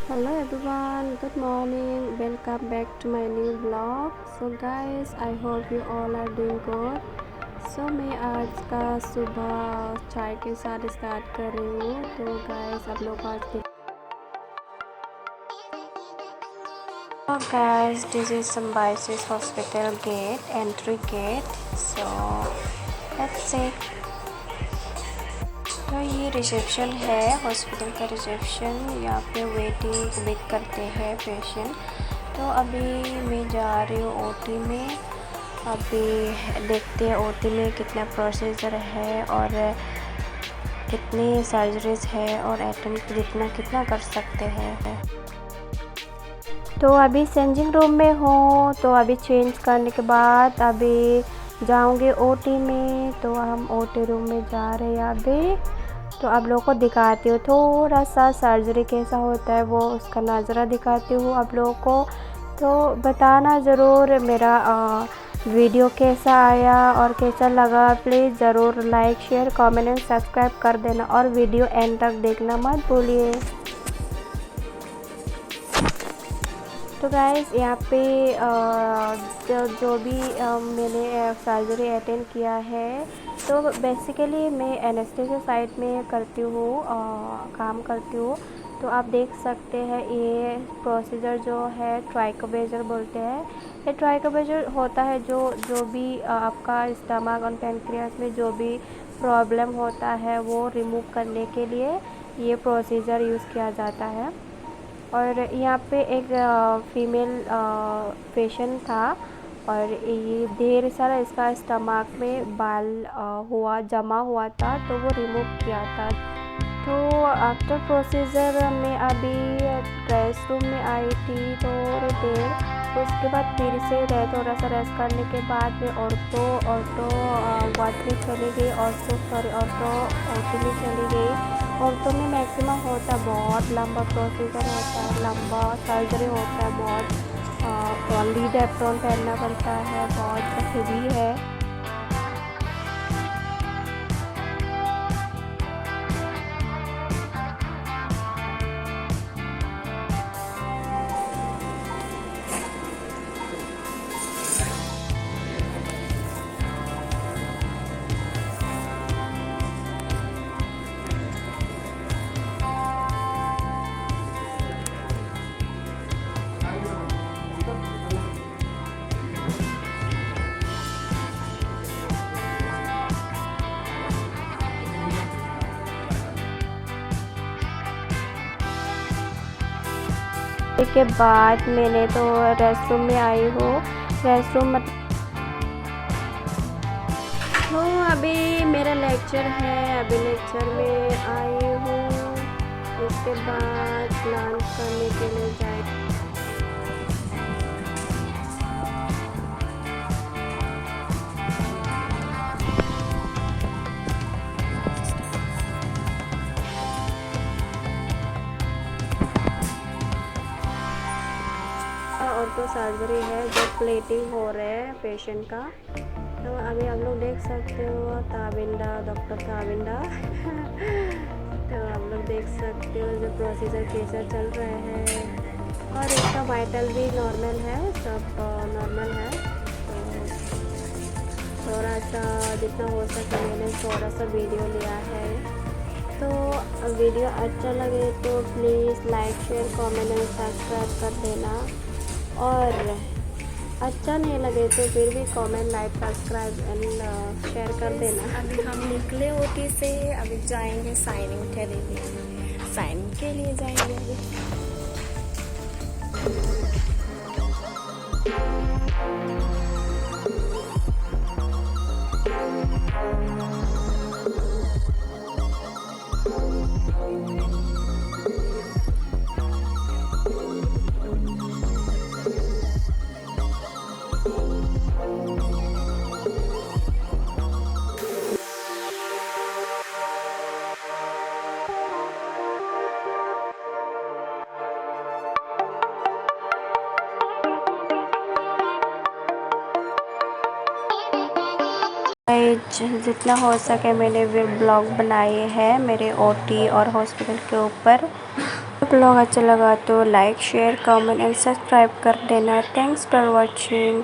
Hello everyone, good morning. Welcome back to my new vlog. So guys, I hope you all are doing good. So मैं आज का सुबह चाय के साथ स्टार्ट कर रही हूँ. तो guys आप लोग आज देख. So guys, this is Symbiosis Hospital gate, entry gate. So let's see. तो ये रिसेप्शन है, हॉस्पिटल का रिसेप्शन. यहाँ पे वेट करते हैं पेशेंट. तो अभी मैं जा रही हूँ ओटी में. अभी देखते हैं ओटी में कितना प्रोसीजर है और कितनी सर्जरीज है और अटेंड कितना कर सकते हैं. तो अभी चेंजिंग रूम में हूँ. तो अभी चेंज करने के बाद अभी जाऊँगी ओटी में. तो हम ओटी रूम में जा रहे हैं अभी. तो आप लोगों को दिखाती हूँ थोड़ा सा सर्जरी कैसा होता है, वो उसका नज़ारा दिखाती हूँ आप लोगों को. तो बताना ज़रूर मेरा वीडियो कैसा आया और कैसा लगा. प्लीज़ ज़रूर like share comment and subscribe कर देना और वीडियो एंड तक देखना मत भूलिए. तो गाइस यहाँ पे जो भी मैंने सर्जरी अटेंड किया है, तो बेसिकली मैं एनेस्थीसिया साइड में करती हूँ, काम करती हूँ. तो आप देख सकते हैं ये प्रोसीजर जो है ट्राइकोबेजर बोलते हैं. ये ट्राइकोबेजर होता है जो भी आपका स्टमक और पैनक्रियास में जो भी प्रॉब्लम होता है वो रिमूव करने के लिए ये प्रोसीजर यूज़ किया जाता है. और यहाँ पे एक फीमेल पेशेंट था और ये ढेर सारा इसका स्टमक में बाल जमा हुआ था, तो वो रिमूव किया था. तो आफ्टर प्रोसीजर में अभी रेस्ट रूम में आई थी थोड़ी देर. उसके बाद फिर से थोड़ा सा रेस्ट करने के बाद में ऑर्थो वार्ड में चली गई. ऑर्थो ओटी में चली गई. औरतों में मैक्सिमम होता है, बहुत लंबा प्रोसीजर होता है, लंबा सर्जरी होता है, बहुत लीड एप्रॉन पहनना पड़ता है, बहुत हेवी है. के बाद मैंने तो रेस्ट रूम में आई हूँ. रेस्ट रूम तो अभी मेरा लेक्चर है, अभी लेक्चर में आई हूँ. इसके बाद लंच करने के लिए जाए. और तो सर्जरी है, जो प्लेटिंग हो रहा है पेशेंट का. तो अभी आप लोग देख सकते हो ताविंदा, डॉक्टर ताविंदा. तो आप लोग देख सकते हो जो प्रोसीजर कैसा चल रहा है. और इसका वाइटल भी नॉर्मल है, सब नॉर्मल है. तो थोड़ा सा जितना हो सके मैंने थोड़ा सा वीडियो लिया है. तो वीडियो अच्छा लगे तो please like share comment and subscribe कर देना. और अच्छा नहीं लगे तो फिर भी comment like subscribe and share कर देना. अभी हम निकले ओटी से, अभी जाएंगे साइनिंग के लिए. साइनिंग के लिए जाएंगे अभी. जितना हो सके मैंने ब्लॉग बनाए हैं मेरे ओटी और हॉस्पिटल के ऊपर. ब्लॉग अच्छा लगा तो like share comment and subscribe कर देना। Thanks for watching.